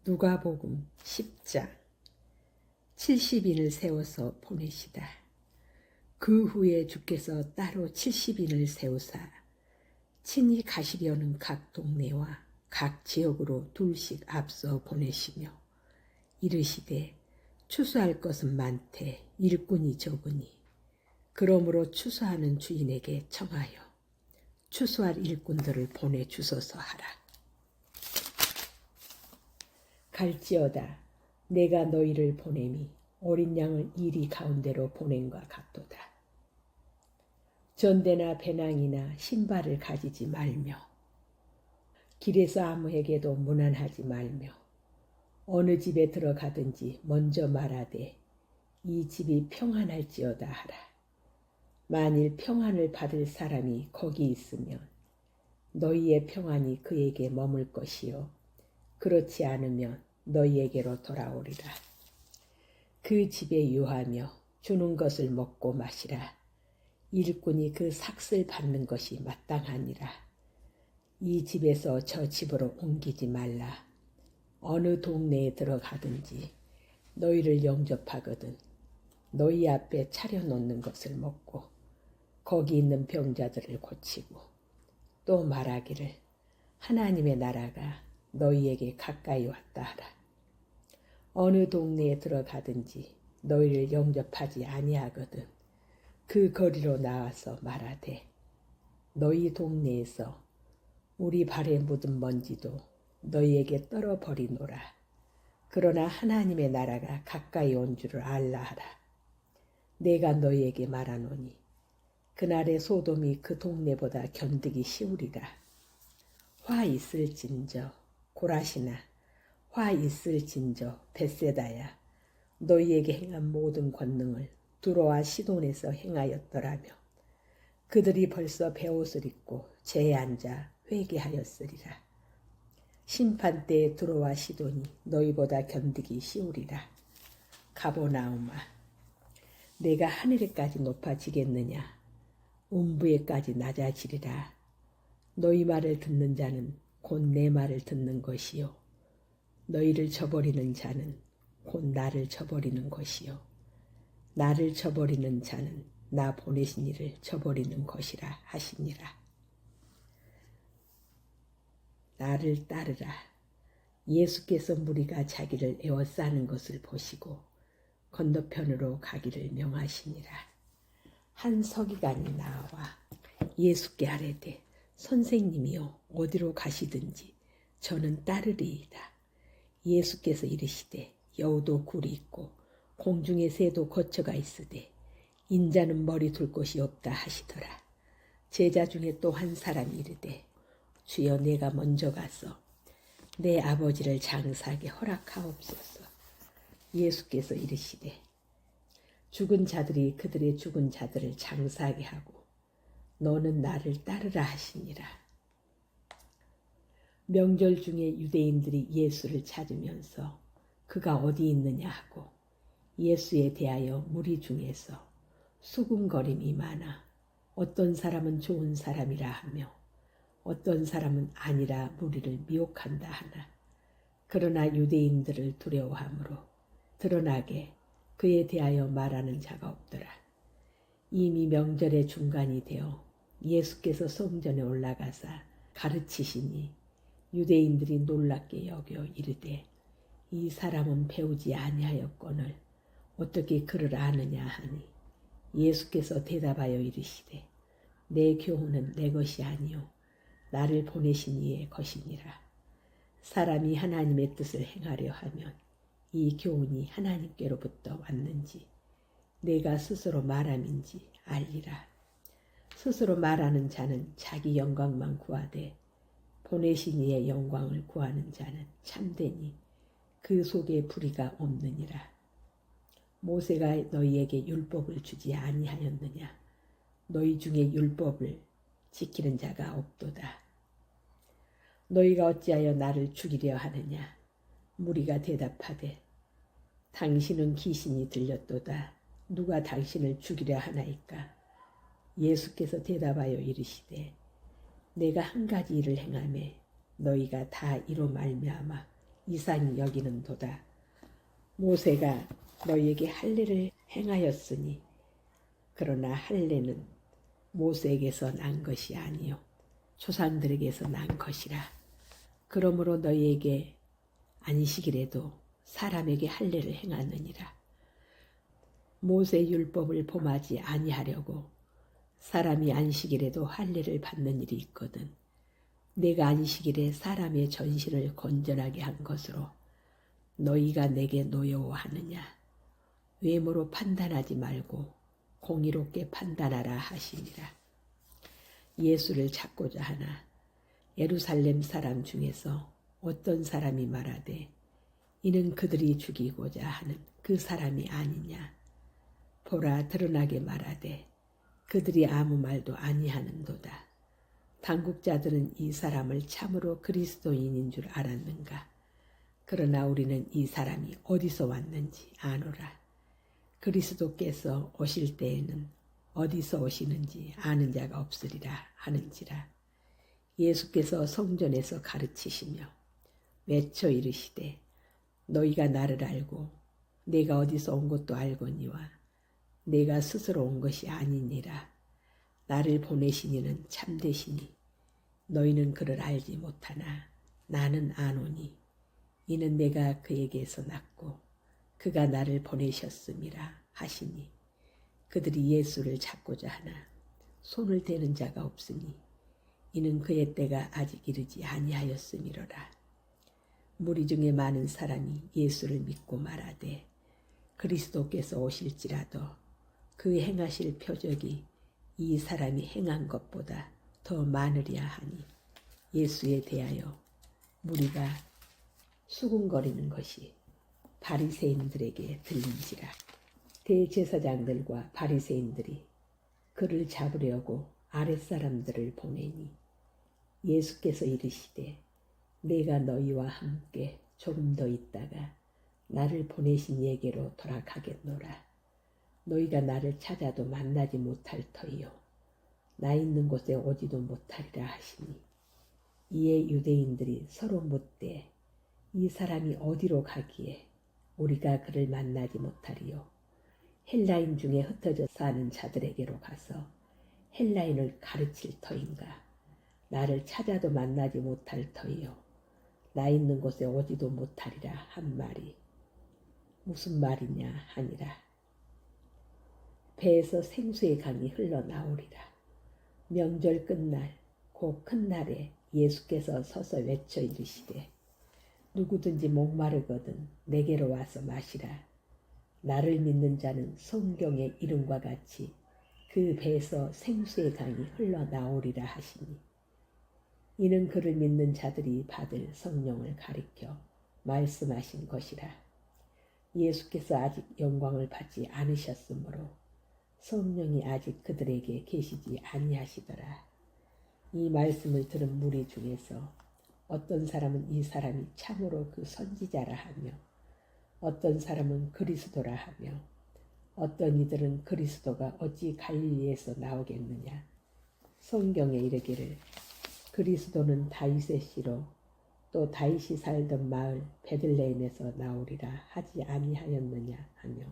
누가복음 10장 70인을 세워서 보내시다. 그 후에 주께서 따로 70인을 세우사 친히 가시려는 각 동네와 각 지역으로 둘씩 앞서 보내시며 이르시되 추수할 것은 많되 일꾼이 적으니 그러므로 추수하는 주인에게 청하여 추수할 일꾼들을 보내주소서 하라. 갈지어다 내가 너희를 보냄이 어린 양을 이리 가운데로 보냄과 같도다. 전대나 배낭이나 신발을 가지지 말며 길에서 아무에게도 문안하지 말며 어느 집에 들어가든지 먼저 말하되 이 집이 평안할지어다 하라. 만일 평안을 받을 사람이 거기 있으면 너희의 평안이 그에게 머물 것이요 그렇지 않으면 너희에게로 돌아오리라. 그 집에 유하며 주는 것을 먹고 마시라. 일꾼이 그 삭슬 받는 것이 마땅하니라. 이 집에서 저 집으로 옮기지 말라. 어느 동네에 들어가든지 너희를 영접하거든 너희 앞에 차려놓는 것을 먹고 거기 있는 병자들을 고치고 또 말하기를 하나님의 나라가 너희에게 가까이 왔다 하라. 어느 동네에 들어가든지 너희를 영접하지 아니하거든 그 거리로 나와서 말하되 너희 동네에서 우리 발에 묻은 먼지도 너희에게 떨어버리노라. 그러나 하나님의 나라가 가까이 온 줄을 알라 하라. 내가 너희에게 말하노니 그날의 소돔이 그 동네보다 견디기 쉬우리라. 화 있을진저 고라시나 화 있을진저 벳세다야 너희에게 행한 모든 권능을 두로와 시돈에서 행하였더라며 그들이 벌써 베옷을 입고 재에 앉아 회개하였으리라. 심판때에 두로와 시돈이 너희보다 견디기 쉬우리라. 가보나우마 내가 하늘에까지 높아지겠느냐 음부에까지 낮아지리라. 너희 말을 듣는 자는 곧 내 말을 듣는 것이요 너희를 저버리는 자는 곧 나를 저버리는 것이요 나를 저버리는 자는 나 보내신 이를 저버리는 것이라 하시니라. 나를 따르라. 예수께서 무리가 자기를 에워싸는 것을 보시고 건너편으로 가기를 명하시니라. 한 서기관이 나와 예수께 아뢰되 선생님이여 어디로 가시든지 저는 따르리이다. 예수께서 이르시되 여우도 굴이 있고 공중의 새도 거처가 있으되 인자는 머리 둘 곳이 없다 하시더라. 제자 중에 또 한 사람이 이르되 주여 내가 먼저 가서 내 아버지를 장사하게 허락하옵소서. 예수께서 이르시되 죽은 자들이 그들의 죽은 자들을 장사하게 하고 너는 나를 따르라 하시니라. 명절 중에 유대인들이 예수를 찾으면서 그가 어디 있느냐 하고 예수에 대하여 무리 중에서 수군거림이 많아 어떤 사람은 좋은 사람이라 하며 어떤 사람은 아니라 무리를 미혹한다 하나 그러나 유대인들을 두려워하므로 드러나게 그에 대하여 말하는 자가 없더라. 이미 명절의 중간이 되어 예수께서 성전에 올라가사 가르치시니 유대인들이 놀랍게 여겨 이르되 이 사람은 배우지 아니하였거늘 어떻게 그를 아느냐 하니 예수께서 대답하여 이르시되 내 교훈은 내 것이 아니요 나를 보내신 이의 것이니라. 사람이 하나님의 뜻을 행하려 하면 이 교훈이 하나님께로부터 왔는지 내가 스스로 말함인지 알리라. 스스로 말하는 자는 자기 영광만 구하되 보내신 이의 영광을 구하는 자는 참되니 그 속에 불의가 없느니라. 모세가 너희에게 율법을 주지 아니하였느냐? 너희 중에 율법을 지키는 자가 없도다. 너희가 어찌하여 나를 죽이려 하느냐? 무리가 대답하되 당신은 귀신이 들렸도다. 누가 당신을 죽이려 하나이까? 예수께서 대답하여 이르시되 내가 한 가지 일을 행하매 너희가 다 이로 말미암아 이상히 여기는도다. 모세가 너희에게 할례를 행하였으니 그러나 할례는 모세에게서 난 것이 아니요 조상들에게서 난 것이라. 그러므로 너희에게 안식일에도 사람에게 할례를 행하느니라. 모세 율법을 범하지 아니하려고 사람이 안식일에도 할례를 받는 일이 있거든. 내가 안식일에 사람의 전신을 건전하게 한 것으로 너희가 내게 노여워하느냐. 외모로 판단하지 말고 공의롭게 판단하라 하시니라. 예수를 찾고자 하나 예루살렘 사람 중에서 어떤 사람이 말하되 이는 그들이 죽이고자 하는 그 사람이 아니냐. 보라, 드러나게 말하되 그들이 아무 말도 아니하는도다. 당국자들은 이 사람을 참으로 그리스도인인 줄 알았는가. 그러나 우리는 이 사람이 어디서 왔는지 아노라. 그리스도께서 오실 때에는 어디서 오시는지 아는 자가 없으리라 하는지라. 예수께서 성전에서 가르치시며 외쳐 이르시되 너희가 나를 알고 내가 어디서 온 것도 알거니와 내가 스스로 온 것이 아니니라. 나를 보내신 이는 참되시니 너희는 그를 알지 못하나 나는 아노니 이는 내가 그에게서 났고 그가 나를 보내셨음이라 하시니 그들이 예수를 찾고자 하나 손을 대는 자가 없으니 이는 그의 때가 아직 이르지 아니하였음이로라. 무리 중에 많은 사람이 예수를 믿고 말하되 그리스도께서 오실지라도 그 행하실 표적이 이 사람이 행한 것보다 더 많으랴 하니 예수에 대하여 무리가 수군거리는 것이 바리새인들에게 들린지라. 대제사장들과 바리새인들이 그를 잡으려고 아랫사람들을 보내니 예수께서 이르시되 내가 너희와 함께 조금 더 있다가 나를 보내신 이에게로 돌아가겠노라. 너희가 나를 찾아도 만나지 못할 터이요 나 있는 곳에 오지도 못하리라 하시니 이에 유대인들이 서로 묻되 이 사람이 어디로 가기에 우리가 그를 만나지 못하리요. 헬라인 중에 흩어져 사는 자들에게로 가서 헬라인을 가르칠 터인가. 나를 찾아도 만나지 못할 터이요 나 있는 곳에 오지도 못하리라 한 말이 무슨 말이냐 하니라. 배에서 생수의 강이 흘러나오리라. 명절 끝날 곧 큰 날에 예수께서 서서 외쳐 이르시되 누구든지 목마르거든 내게로 와서 마시라. 나를 믿는 자는 성경의 이름과 같이 그 배에서 생수의 강이 흘러나오리라 하시니 이는 그를 믿는 자들이 받을 성령을 가리켜 말씀하신 것이라. 예수께서 아직 영광을 받지 않으셨으므로 성령이 아직 그들에게 계시지 아니하시더라. 이 말씀을 들은 무리 중에서 어떤 사람은 이 사람이 참으로 그 선지자라 하며 어떤 사람은 그리스도라 하며 어떤 이들은 그리스도가 어찌 갈릴리에서 나오겠느냐. 성경에 이르기를 그리스도는 다윗의 씨로 또 다윗이 살던 마을 베들레헴에서 나오리라 하지 아니하였느냐 하며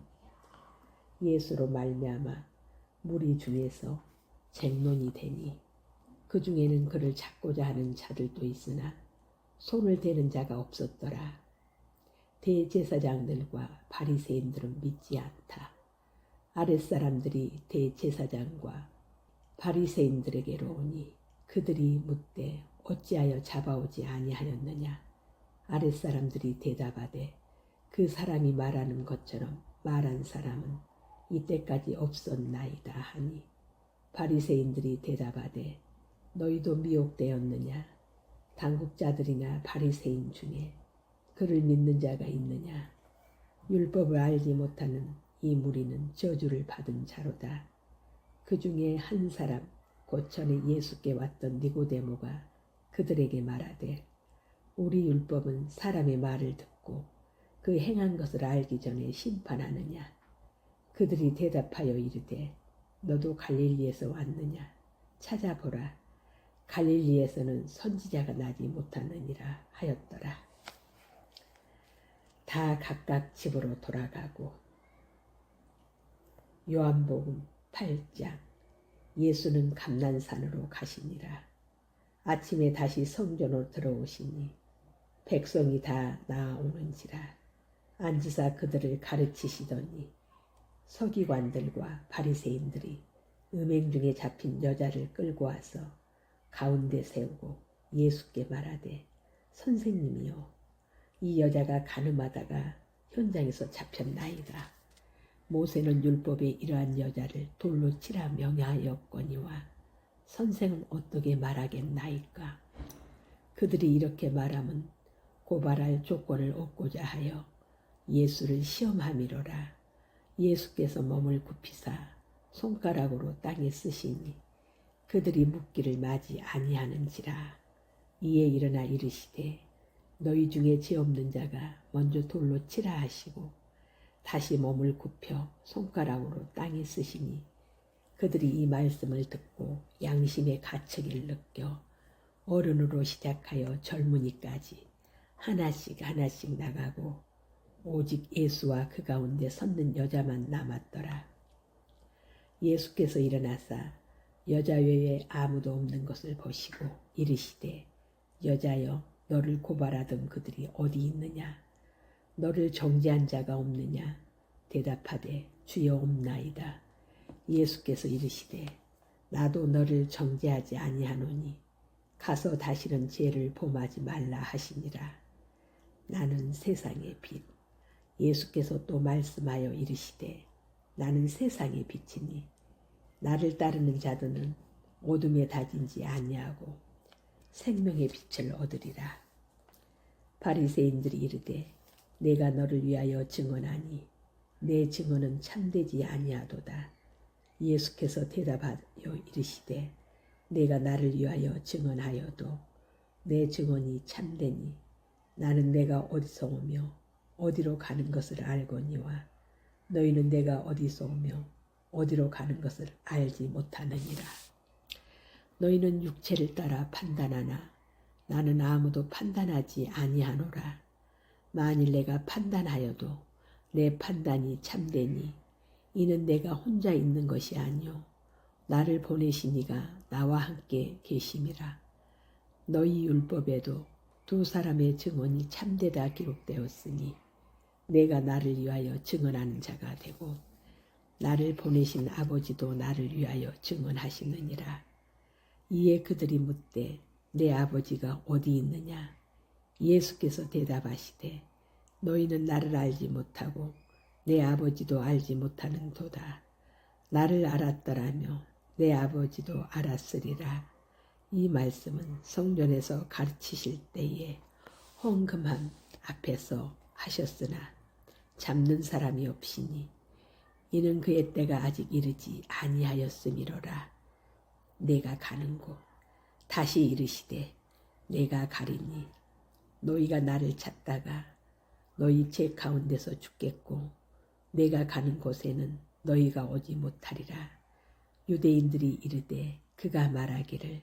예수로 말미암아 무리 중에서 쟁론이 되니 그 중에는 그를 찾고자 하는 자들도 있으나 손을 대는 자가 없었더라. 대제사장들과 바리새인들은 믿지 않다. 아랫사람들이 대제사장과 바리새인들에게로 오니 그들이 묻되 어찌하여 잡아오지 아니하였느냐. 아랫사람들이 대답하되 그 사람이 말하는 것처럼 말한 사람은 이때까지 없었나이다 하니 바리새인들이 대답하되 너희도 미혹되었느냐. 당국자들이나 바리새인 중에 그를 믿는 자가 있느냐. 율법을 알지 못하는 이 무리는 저주를 받은 자로다. 그 중에 한 사람 곧 전에 예수께 왔던 니고데모가 그들에게 말하되 우리 율법은 사람의 말을 듣고 그 행한 것을 알기 전에 심판하느냐. 그들이 대답하여 이르되 너도 갈릴리에서 왔느냐. 찾아보라. 갈릴리에서는 선지자가 나지 못하느니라 하였더라. 다 각각 집으로 돌아가고. 요한복음 8장. 예수는 감난산으로 가시니라. 아침에 다시 성전으로 들어오시니 백성이 다 나아오는지라. 앉으사 그들을 가르치시더니 서기관들과 바리새인들이 음행 중에 잡힌 여자를 끌고 와서 가운데 세우고 예수께 말하되, 선생님이여, 이 여자가 간음하다가 현장에서 잡혔나이다. 모세는 율법에 이러한 여자를 돌로 치라 명하였거니와 선생은 어떻게 말하겠나이까. 그들이 이렇게 말하면 고발할 조건을 얻고자 하여 예수를 시험함이로라. 예수께서 몸을 굽히사 손가락으로 땅에 쓰시니 그들이 묻기를 마지 아니하는지라. 이에 일어나 이르시되, 너희 중에 죄 없는 자가 먼저 돌로 치라 하시고 다시 몸을 굽혀 손가락으로 땅에 쓰시니 그들이 이 말씀을 듣고 양심의 가책을 느껴 어른으로 시작하여 젊은이까지 하나씩 하나씩 나가고 오직 예수와 그 가운데 섰는 여자만 남았더라. 예수께서 일어나사 여자 외에 아무도 없는 것을 보시고 이르시되, 여자여, 너를 고발하던 그들이 어디 있느냐? 너를 정죄한 자가 없느냐? 대답하되, 주여, 없나이다. 예수께서 이르시되, 나도 너를 정죄하지 아니하노니 가서 다시는 죄를 범하지 말라 하시니라. 나는 세상의 빛. 예수께서 또 말씀하여 이르시되, 나는 세상의 빛이니 나를 따르는 자들은 어둠에 다진지 아니하고 생명의 빛을 얻으리라. 바리새인들이 이르되, 내가 너를 위하여 증언하니 내 증언은 참되지 아니하도다. 예수께서 대답하여 이르시되, 내가 나를 위하여 증언하여도 내 증언이 참되니 나는 내가 어디서 오며 어디로 가는 것을 알거니와 너희는 내가 어디서 오며 어디로 가는 것을 알지 못하느니라. 너희는 육체를 따라 판단하나 나는 아무도 판단하지 아니하노라. 만일 내가 판단하여도 내 판단이 참되니 이는 내가 혼자 있는 것이 아니요 나를 보내신 이가 나와 함께 계심이라. 너희 율법에도 두 사람의 증언이 참되다 기록되었으니 내가 나를 위하여 증언하는 자가 되고 나를 보내신 아버지도 나를 위하여 증언하시느니라. 이에 그들이 묻되, 내 아버지가 어디 있느냐? 예수께서 대답하시되, 너희는 나를 알지 못하고 내 아버지도 알지 못하는 도다. 나를 알았더라며 내 아버지도 알았으리라. 이 말씀은 성전에서 가르치실 때에 헌금함 앞에서 하셨으나 잡는 사람이 없으니 이는 그의 때가 아직 이르지 아니하였음이로라. 내가 가는 곳. 다시 이르시되, 내가 가리니 너희가 나를 찾다가 너희 죄 가운데서 죽겠고 내가 가는 곳에는 너희가 오지 못하리라. 유대인들이 이르되 그가 말하기를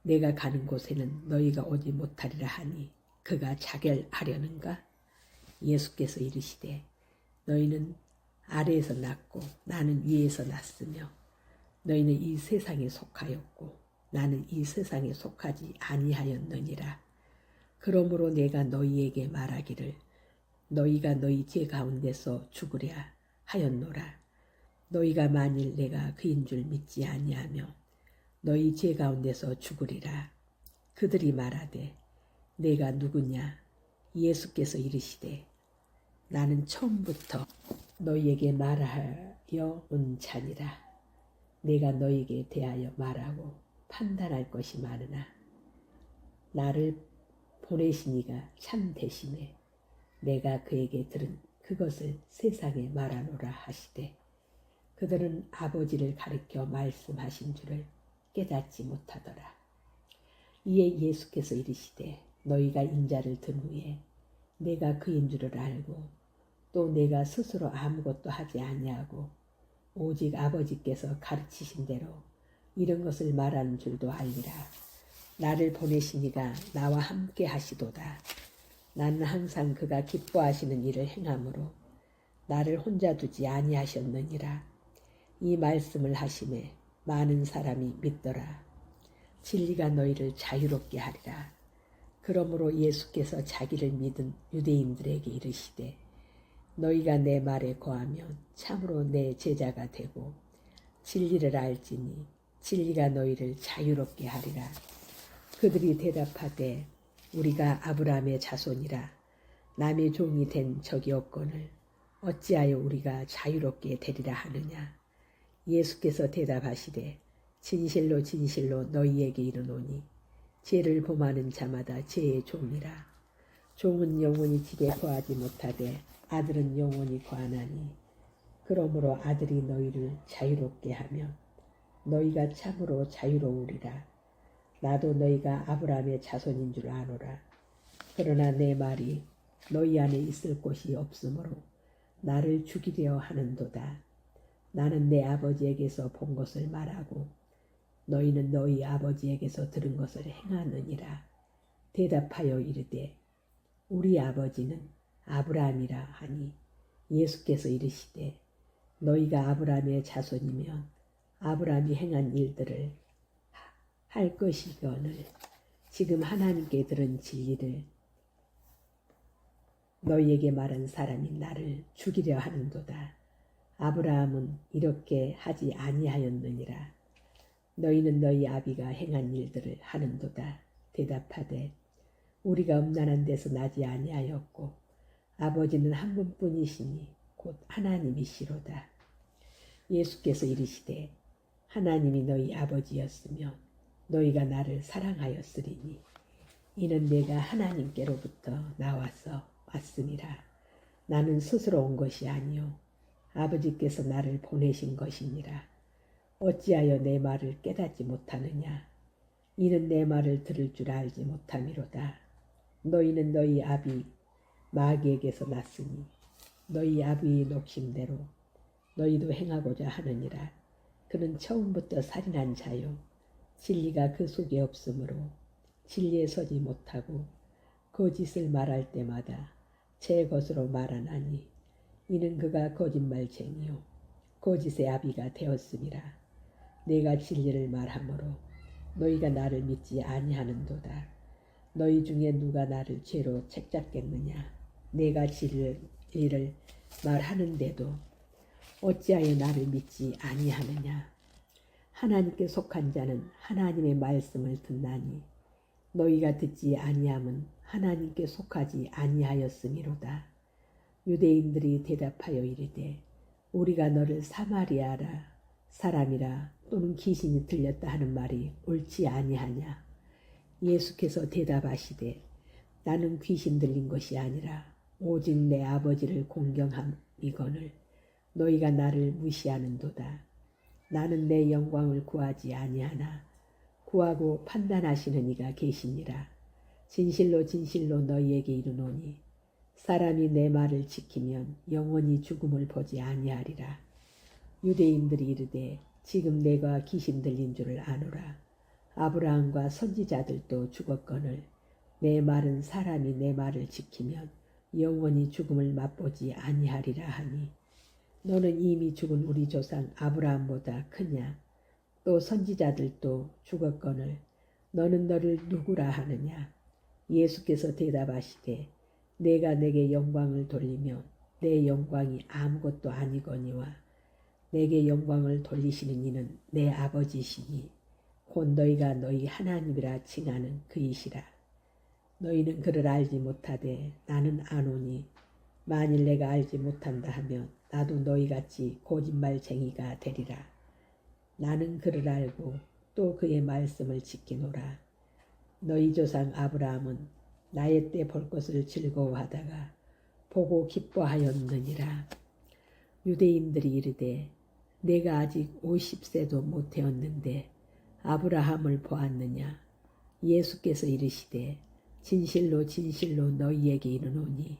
내가 가는 곳에는 너희가 오지 못하리라 하니 그가 자결하려는가? 예수께서 이르시되, 너희는 아래에서 났고 나는 위에서 났으며 너희는 이 세상에 속하였고 나는 이 세상에 속하지 아니하였느니라. 그러므로 내가 너희에게 말하기를 너희가 너희 죄 가운데서 죽으랴 하였노라. 너희가 만일 내가 그인 줄 믿지 아니하며 너희 죄 가운데서 죽으리라. 그들이 말하되, 내가 누구냐? 예수께서 이르시되, 나는 처음부터 너희에게 말하여 온 자니라. 내가 너희에게 대하여 말하고 판단할 것이 많으나 나를 보내신 이가 참 되심에 내가 그에게 들은 그것을 세상에 말하노라 하시되 그들은 아버지를 가리켜 말씀하신 줄을 깨닫지 못하더라. 이에 예수께서 이르시되, 너희가 인자를 든 후에 내가 그인 줄을 알고 또 내가 스스로 아무것도 하지 아니하고 오직 아버지께서 가르치신 대로 이런 것을 말하는 줄도 알리라. 나를 보내신 이가 나와 함께 하시도다. 나는 항상 그가 기뻐하시는 일을 행함으로 나를 혼자 두지 아니하셨느니라. 이 말씀을 하심에 많은 사람이 믿더라. 진리가 너희를 자유롭게 하리라. 그러므로 예수께서 자기를 믿은 유대인들에게 이르시되 너희가 내 말에 거하면 참으로 내 제자가 되고 진리를 알지니 진리가 너희를 자유롭게 하리라. 그들이 대답하되 우리가 아브라함의 자손이라 남의 종이 된 적이 없거늘 어찌하여 우리가 자유롭게 되리라 하느냐. 예수께서 대답하시되 진실로 진실로 너희에게 이르노니 죄를 범하는 자마다 죄의 종이라. 종은 영원히 집에 거하지 못하되 아들은 영원히 거하나니 그러므로 아들이 너희를 자유롭게 하며 너희가 참으로 자유로우리라. 나도 너희가 아브라함의 자손인 줄 아노라. 그러나 내 말이 너희 안에 있을 곳이 없으므로 나를 죽이려 하는도다. 나는 내 아버지에게서 본 것을 말하고 너희는 너희 아버지에게서 들은 것을 행하느니라. 대답하여 이르되 우리 아버지는 아브라함이라 하니 예수께서 이르시되 너희가 아브라함의 자손이면 아브라함이 행한 일들을 할 것이거늘 지금 하나님께 들은 진리를 너희에게 말한 사람이 나를 죽이려 하는도다. 아브라함은 이렇게 하지 아니하였느니라. 너희는 너희 아비가 행한 일들을 하는도다. 대답하되 우리가 음란한 데서 나지 아니하였고 아버지는 한 분뿐이시니 곧 하나님이시로다. 예수께서 이르시되 하나님이 너희 아버지였으며 너희가 나를 사랑하였으리니 이는 내가 하나님께로부터 나와서 왔음이라. 나는 스스로 온 것이 아니요 아버지께서 나를 보내신 것이니라. 어찌하여 내 말을 깨닫지 못하느냐. 이는 내 말을 들을 줄 알지 못함이로다. 너희는 너희 아비 마귀에게서 났으니 너희 아비의 녹심대로 너희도 행하고자 하느니라. 그는 처음부터 살인한 자요 진리가 그 속에 없으므로 진리에 서지 못하고 거짓을 말할 때마다 제 것으로 말하나니 이는 그가 거짓말쟁이요 거짓의 아비가 되었음이라. 내가 진리를 말하므로 너희가 나를 믿지 아니하는도다. 너희 중에 누가 나를 죄로 책잡겠느냐. 내가 진리를 말하는데도 어찌하여 나를 믿지 아니하느냐. 하나님께 속한 자는 하나님의 말씀을 듣나니 너희가 듣지 아니함은 하나님께 속하지 아니하였음이로다. 유대인들이 대답하여 이르되 우리가 너를 사마리아라 사람이라 또는 귀신이 들렸다 하는 말이 옳지 아니하냐. 예수께서 대답하시되 나는 귀신 들린 것이 아니라 오직 내 아버지를 공경함이거늘 너희가 나를 무시하는도다. 나는 내 영광을 구하지 아니하나 구하고 판단하시는 이가 계시니라. 진실로 진실로 너희에게 이르노니 사람이 내 말을 지키면 영원히 죽음을 보지 아니하리라. 유대인들이 이르되 지금 내가 귀신 들린 줄을 아노라. 아브라함과 선지자들도 죽었거늘 내 말은 사람이 내 말을 지키면 영원히 죽음을 맛보지 아니하리라 하니 너는 이미 죽은 우리 조상 아브라함보다 크냐. 또 선지자들도 죽었거늘 너는 너를 누구라 하느냐. 예수께서 대답하시되 내가 내게 영광을 돌리며 내 영광이 아무것도 아니거니와 내게 영광을 돌리시는 이는 내 아버지시니 곧 너희가 너희 하나님이라 칭하는 그이시라. 너희는 그를 알지 못하되 나는 아노니 만일 내가 알지 못한다 하면 나도 너희같이 거짓말쟁이가 되리라. 나는 그를 알고 또 그의 말씀을 지키노라. 너희 조상 아브라함은 나의 때 볼 것을 즐거워하다가 보고 기뻐하였느니라. 유대인들이 이르되 내가 아직 50세도 못 되었는데 아브라함을 보았느냐. 예수께서 이르시되 진실로 진실로 너희에게 이르노니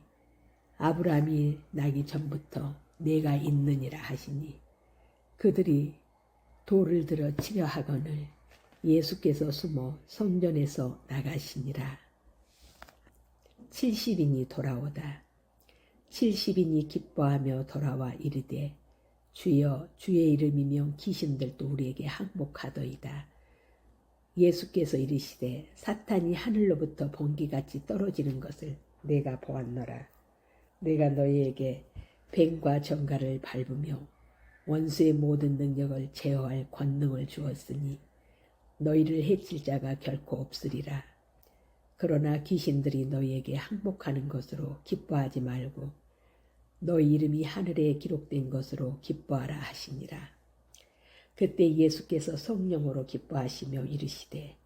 아브라함이 나기 전부터 내가 있느니라 하시니 그들이 돌을 들어 치려 하거늘 예수께서 숨어 성전에서 나가시니라. 70인이 돌아오다. 70인이 기뻐하며 돌아와 이르되 주여 주의 이름이며 귀신들도 우리에게 항복하더이다. 예수께서 이르시되 사탄이 하늘로부터 번개같이 떨어지는 것을 내가 보았노라. 내가 너희에게 뱀과 정갈을 밟으며 원수의 모든 능력을 제어할 권능을 주었으니 너희를 해칠 자가 결코 없으리라. 그러나 귀신들이 너희에게 항복하는 것으로 기뻐하지 말고 너희 이름이 하늘에 기록된 것으로 기뻐하라 하시니라. 그때 예수께서 성령으로 기뻐하시며 이르시되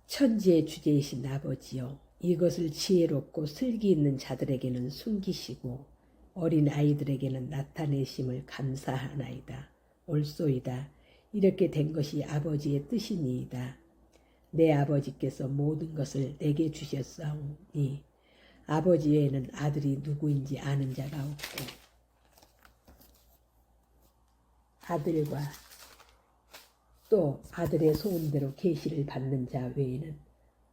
천지의 주제이신 아버지여, 이것을 지혜롭고 슬기 있는 자들에게는 숨기시고 어린 아이들에게는 나타내심을 감사하나이다. 옳소이다. 이렇게 된 것이 아버지의 뜻이니이다. 내 아버지께서 모든 것을 내게 주셨사오니 아버지 외에는 아들이 누구인지 아는 자가 없고 아들과 또 아들의 소원대로 계시를 받는 자 외에는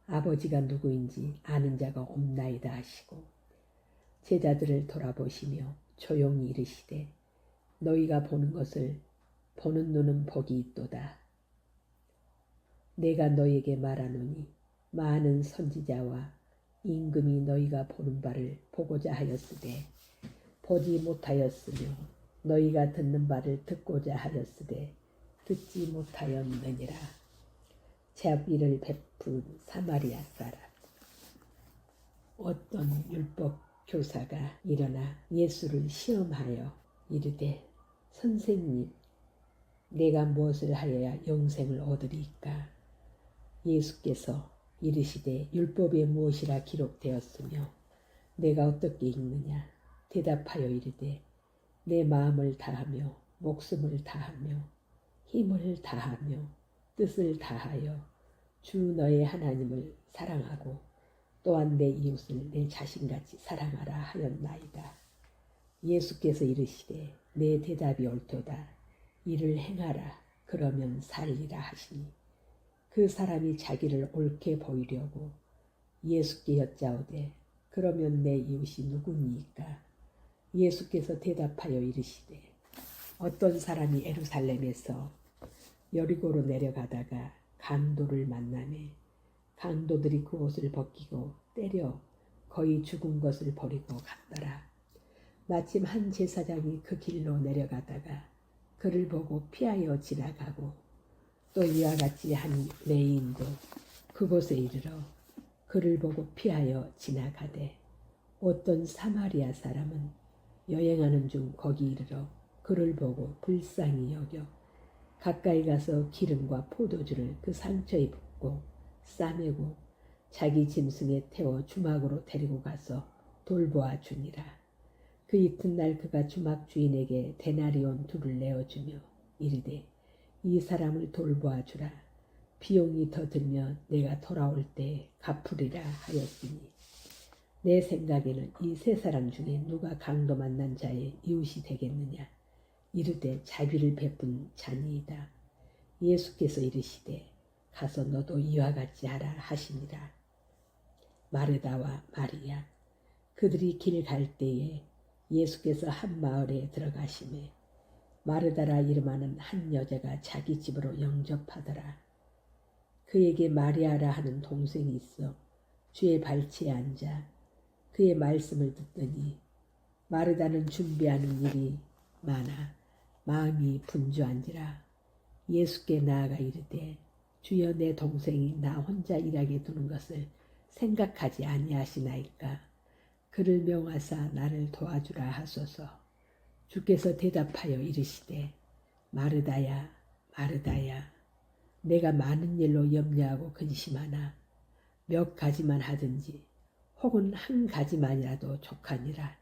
아버지가 누구인지 아는 자가 없나이다 하시고 제자들을 돌아보시며 조용히 이르시되 너희가 보는 것을 보는 눈은 복이 있도다. 내가 너희에게 말하노니 많은 선지자와 임금이 너희가 보는 바를 보고자 하였으되 보지 못하였으며 너희가 듣는 바를 듣고자 하였으되 듣지 못하였느니라. 자비를 베푼 사마리아 사람. 어떤 율법 교사가 일어나 예수를 시험하여 이르되 선생님, 내가 무엇을 하여야 영생을 얻으리까? 예수께서 이르시되 율법에 무엇이라 기록되었으며 내가 어떻게 읽느냐? 대답하여 이르되 내 마음을 다하며 목숨을 다하며 힘을 다하며 뜻을 다하여 주 너의 하나님을 사랑하고 또한 내 이웃을 내 자신같이 사랑하라 하였나이다. 예수께서 이르시되 내 대답이 옳도다. 이를 행하라. 그러면 살리라 하시니 그 사람이 자기를 옳게 보이려고 예수께 여짜오되 그러면 내 이웃이 누구니이까? 예수께서 대답하여 이르시되 어떤 사람이 예루살렘에서 여리고로 내려가다가 강도를 만나매 강도들이 그 옷을 벗기고 때려 거의 죽은 것을 버리고 갔더라. 마침 한 제사장이 그 길로 내려가다가 그를 보고 피하여 지나가고 또 이와 같이 한 레위인도 그곳에 이르러 그를 보고 피하여 지나가되 어떤 사마리아 사람은 여행하는 중 거기 이르러 그를 보고 불쌍히 여겨 가까이 가서 기름과 포도주를 그 상처에 붓고 싸매고 자기 짐승에 태워 주막으로 데리고 가서 돌보아 주니라. 그 이튿날 그가 주막 주인에게 데나리온 2를 내어주며 이르되 이 사람을 돌보아 주라. 비용이 더 들면 내가 돌아올 때 갚으리라 하였으니 내 생각에는 이 3사람 중에 누가 강도 만난 자의 이웃이 되겠느냐? 이르되 자비를 베푼 자니이다. 예수께서 이르시되 가서 너도 이와 같이 하라 하시니라. 마르다와 마리아. 그들이 길 갈 때에 예수께서 한 마을에 들어가시매 마르다라 이름하는 한 여자가 자기 집으로 영접하더라. 그에게 마리아라 하는 동생이 있어 주의 발치에 앉아 그의 말씀을 듣더니 마르다는 준비하는 일이 많아 마음이 분주한지라. 예수께 나아가 이르되 주여, 내 동생이 나 혼자 일하게 두는 것을 생각하지 아니하시나이까? 그를 명하사 나를 도와주라 하소서. 주께서 대답하여 이르시되 마르다야 마르다야, 내가 많은 일로 염려하고 근심하나 몇 가지만 하든지 혹은 한 가지만이라도 족하니라.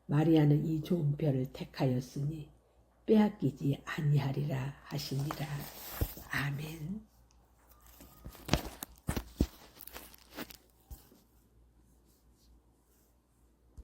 마리아는 이 좋은 편을 택하였으니 빼앗기지 아니하리라 하시니라. 아멘.